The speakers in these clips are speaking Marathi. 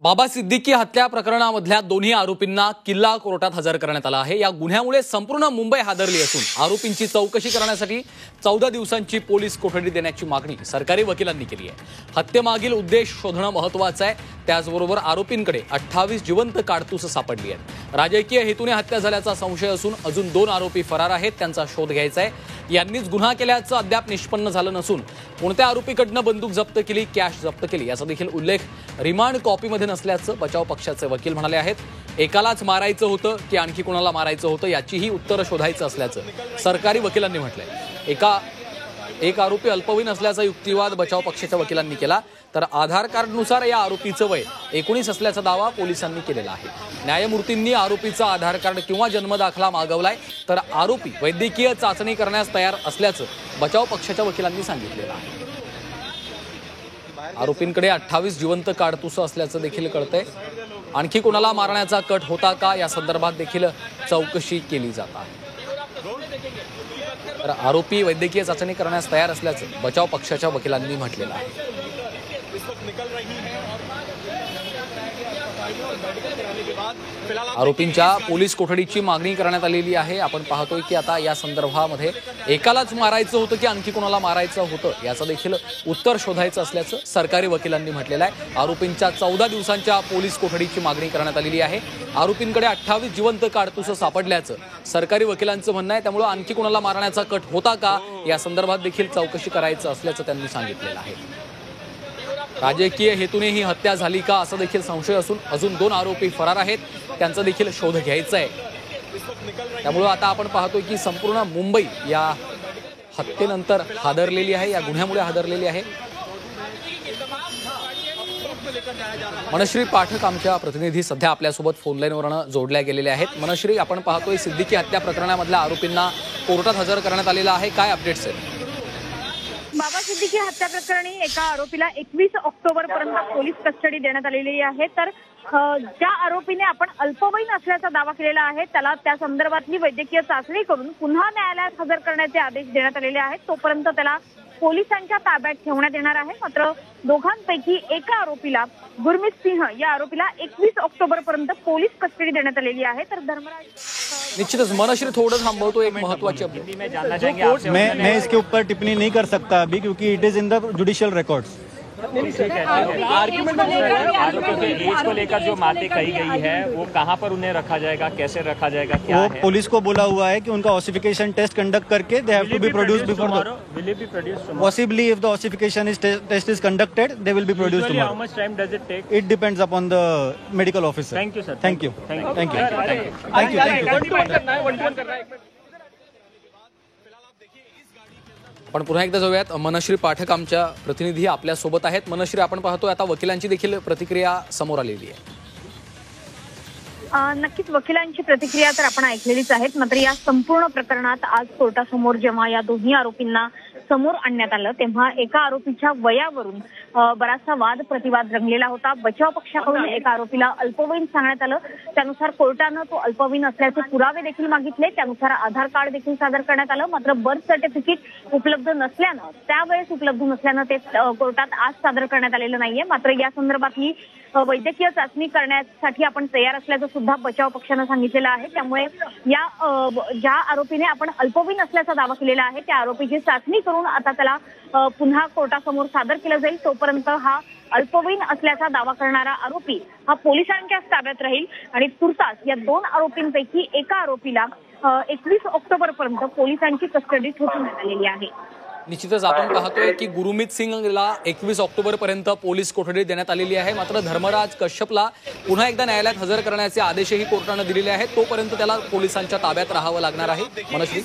बाबा सिद्दीकी हत्या प्रकरणामधल्या दोन्ही आरोपींना किल्ला कोर्टात हजर करण्यात आला आहे। या गुन्ह्यामुळे संपूर्ण मुंबई हादरली असून आरोपींची चौकशी करण्यासाठी 14 दिवसांची पोलीस कोठडी देण्याची मागणी सरकारी वकिलांनी केली आहे। हत्येमागील उद्देश शोधणं महत्त्वाचं आहे। त्याचबरोबर आरोपींकडे 28 जिवंत काडतूस सापडली आहेत। राजकीय हेतूने हत्या झाल्याचा संशय असून अजून 2 आरोपी फरार आहेत, त्यांचा शोध घ्यायचा आहे। यांनीच गुन्हा केल्याचं अद्याप निष्पन्न झालं नसून कोणत्या आरोपीकडनं बंदूक जप्त केली, कॅश जप्त केली याचा देखील उल्लेख रिमांड कॉपीमध्ये नसल्याचं बचाव पक्षाचे वकील म्हणाले आहेत। एकालाच मारायचं होतं की आणखी कोणाला मारायचं होतं याचीही उत्तरं शोधायचं असल्याचं सरकारी वकिलांनी म्हटलंय। एक आरोपी अल्पवयीन असल्याचा युक्तिवाद बचाव पक्षाच्या वकिलांनी केला, तर आधार कार्डनुसार या आरोपीचं वय 19 असल्याचा दावा पोलिसांनी केलेला आहे। न्यायमूर्तींनी आरोपीचा आधार कार्ड किंवा जन्मदाखला मागवलाय, तर आरोपी वैद्यकीय चाचणी करण्यास तयार असल्याचं बचाव पक्षाच्या वकिलांनी सांगितलेलं आहे। आरोपींकडे 28 जिवंत काडतूस असल्याचं देखील कळतंय। आणखी कोणाला मारण्याचा कट होता का या संदर्भात देखील चौकशी केली जात आहे। तर आरोपी वैद्यकीय चाचणी करण्यास तयार असल्याचं बचाव पक्षाच्या वकिलांनी म्हटलेलं आहे। आरोपींच्या पोलीस कोठडीची मागणी करण्यात आलेली आहे। आपण पाहतोय की आता या संदर्भामध्ये एकालाच मारायचं होतं की आणखी कोणाला मारायचं होतं याचं देखील उत्तर शोधायचं असल्याचं सरकारी वकिलांनी म्हटलेलं आहे। आरोपींच्या 14 दिवसांच्या पोलीस कोठडीची मागणी करण्यात आलेली आहे। आरोपींकडे 28 जिवंत काडतूस सापडल्याचं सरकारी वकिलांचं म्हणणं आहे। त्यामुळे आणखी कोणाला मारण्याचा कट होता का या संदर्भात देखील चौकशी करायचं असल्याचं त्यांनी सांगितलेलं आहे। राजकीय हेतूने ही हत्या झाली का असा देखील संशय असून अजून 2 आरोपी फरार आहेत, त्यांचा देखील शोध घ्यायचा आहे। त्यामुळे आता आपण पाहतोय की संपूर्ण मुंबई या हत्येनंतर हादरलेली आहे, या गुन्ह्यामुळे हादरलेली आहे। मनश्री पाठक आमच्या प्रतिनिधी सध्या आपल्यासोबत फोन लाईनवरून जोडल्या गेलेल्या आहेत। मनश्री, आपण पाहतोय सिद्दीकी हत्या प्रकरणामधल्या आरोपींना कोर्टात हजर करण्यात आलेलं आहे, काय अपडेट्स आहेत? बाबा सिद्दीकी हत्या प्रकरणी एका आरोपीला 21 ऑक्टोबर पर्यंत पोलीस कस्टडी देण्यात आलेली आहे। तर ज्या आरोपीने आपण अल्पवयीन असल्याचा दावा केलेला आहे त्याला त्या संदर्भातली वैद्यकीय चाचणी करून पुन्हा न्यायालयात हजर करण्याचे आदेश देण्यात आलेले आहेत। तोपर्यंत त्याला पोलिसांच्या ताब्यात ठेवण्यात येणार आहे। मात्र दोघांपैकी एका आरोपीला गुरमीत सिंह या आरोपीला 21 ऑक्टोबर पर्यंत पोलीस कस्टडी देण्यात आलेली आहे। तर धर्मराज निश्चितच मनश्री थोडं थांबवतो, एक महत्त्वाची अपडेट मैं इसके ऊपर टिप्पणी नहीं कर सकता अभी क्योंकि it is in the judicial records. Argument एज को लेकर जो बातें कही गई है वो कहाँ पर उन्हें रखा जाएगा, कैसे रखा जाएगा, क्या है? पुलिस को बोला हुआ है कि उनका ऑसिफिकेशन टेस्ट कंडक्ट करके they have to be produced before possibly if the ossification test is conducted they will be produced tomorrow. How much time does it take? It depends upon the medical officer. Thank you sir. Thank you. पण पुन्हा एकदा जाऊयात, मनश्री पाठक आमच्या प्रतिनिधी आपल्या सोबत आहेत। मनश्री, आपण पाहतोय आता वकिलांची देखील प्रतिक्रिया समोर आलेली आहे। नक्कीच वकिलांची प्रतिक्रिया तर आपण ऐकलेलीच आहेत। मात्र या संपूर्ण प्रकरणात आज कोर्टासमोर जेव्हा या दोन्ही आरोपींना समोर आणण्यात आलं तेव्हा एका आरोपीच्या वयावरून बराचसा वाद प्रतिवाद रंगलेला होता। बचाव पक्षाकडून एका आरोपीला अल्पवयीन सांगण्यात आलं, त्यानुसार कोर्टानं तो अल्पवयीन असल्याचे पुरावे देखील मागितले, त्यानुसार आधार कार्ड देखील सादर करण्यात आलं। मात्र बर्थ सर्टिफिकेट उपलब्ध नसल्यानं त्यावेळेस उपलब्ध नसल्यानं ते कोर्टात आज सादर करण्यात आलेलं नाहीये। मात्र या संदर्भातली वैद्यकीय चाचणी करण्यासाठी आपण तयार असल्याचं सुद्धा बचाव पक्षानं सांगितलेलं आहे। त्यामुळे या ज्या आरोपीने आपण अल्पवयीन असल्याचा दावा केलेला आहे त्या आरोपीची चाचणी करून आता त्याला पुन्हा कोर्टासमोर सादर केलं जाईल। तोपर्यंत हा अल्पवयीन असल्याचा दावा करणारा आरोपी हा पोलिसांच्याच ताब्यात राहील आणि तुर्तास या 2 आरोपींपैकी एका आरोपीला 21 ऑक्टोबर पर्यंत पोलिसांची कस्टडी ठेवण्यात आलेली आहे। निश्चितच आपण पाहतोय की गुरमीत सिंगला 21 ऑक्टोबर पर्यंत पोलीस कोठडी देण्यात आलेली आहे। मात्र धर्मराज कश्यपला पुन्हा एकदा न्यायालयात हजर करण्याचे आदेशही कोर्टाने दिलेले आहेत, तोपर्यंत त्याला पोलिसांच्या ताब्यात राहावं लागणार आहे। मनश्री,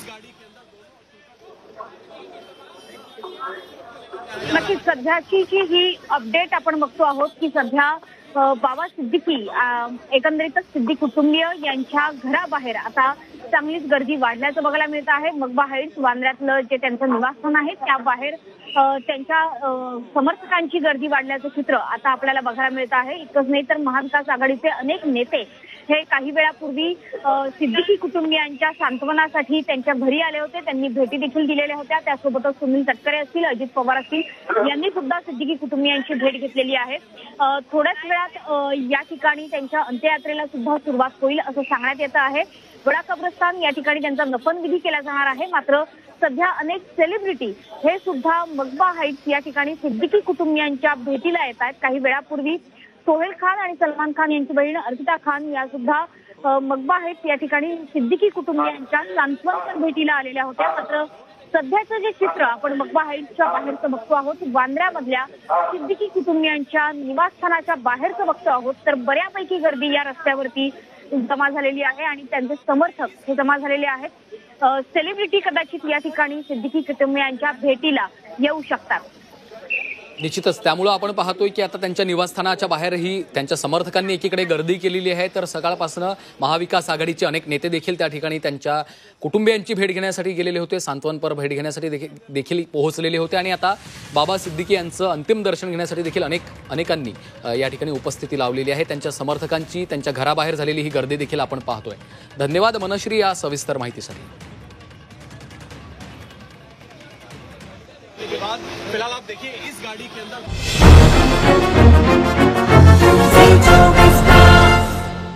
नक्कीच सध्याची ही अपडेट आपण बघतो आहोत की सध्या बाबा सिद्दीकी एकंदरीतच सिद्दीकी कुटुंबीय यांच्या घराबाहेर आता चांगलीच गर्दी वाढल्याचं बघायला मिळत आहे। मकबा हाईट्स वांद्र्यातलं जे त्यांचं निवासस्थान आहे त्या बाहेर त्यांच्या समर्थकांची गर्दी वाढल्याचं चित्र आता आपल्याला बघायला मिळत आहे। इतकंच नाही तर महाविकास आघाडीचे अनेक नेते हे काही वेळापूर्वी सिद्दीकी कुटुंबियांच्या सांत्वनासाठी त्यांच्या घरी आले होते, त्यांनी भेटी देखील दिलेल्या होत्या। त्यासोबतच सुनील तटकरे असतील, अजित पवार असतील यांनी सुद्धा सिद्दीकी कुटुंबियांची भेट घेतलेली आहे। थोड्याच वेळात तासात या ठिकाणी त्यांच्या अंत्ययात्रेला सुद्धा सुरुवात होईल असं सांगण्यात येतं आहे. बडा कब्रस्तान या ठिकाणी त्यांचा दफनविधी केला जाणार आहे. मात्र सध्या अनेक सेलिब्रिटी हे सुद्धा मकबा हाईट्स या ठिकाणी सिद्दीकी कुटुंबियांच्या भेटीला येत आहेत. काही वेळापूर्वी सोहेल खान आणि सलमान खान यांची बहीण अर्पिता खान या सुद्धा मकबा हाईट्स या ठिकाणी सिद्दीकी कुटुंबियांच्या सांत्वनपर भेटीला आलेल्या होत्या. मात्र सध्याचं जे चित्र आपण मकबा हाईट्सच्या बाहेरचं बघतो आहोत, वांद्र्यामधल्या सिद्दीकी कुटुंबियांच्या निवासस्थानाच्या बाहेरचं बघतो आहोत, तर बऱ्यापैकी गर्दी या रस्त्यावरती जमा झालेली आहे आणि त्यांचे समर्थक हे जमा झालेले आहेत. सेलिब्रिटी कदाचित या ठिकाणी सिद्दीकी कुटुंबियांच्या भेटीला येऊ शकतात. निश्चितच त्यामुळे आपण पाहतोय की आता त्यांच्या निवासस्थानाच्या बाहेरही त्यांच्या समर्थकांनी एकीकडे गर्दी केलेली आहे, तर सकाळपासून महाविकास आघाडीचे अनेक नेते देखील त्या ठिकाणी त्यांच्या कुटुंबियांची भेट घेण्यासाठी गेलेले होते, सांत्वनपर भेट घेण्यासाठी देखील पोहोचलेले होते आणि आता बाबा सिद्दीकी यांचं अंतिम दर्शन घेण्यासाठी देखील अनेकांनी या ठिकाणी उपस्थिती लावलेली आहे. त्यांच्या समर्थकांची त्यांच्या घराबाहेर झालेली ही गर्दी देखील आपण पाहतोय. धन्यवाद मनश्री या सविस्तर माहितीसाठी. फिलहाल आप देखिए इस गाड़ी के अंदर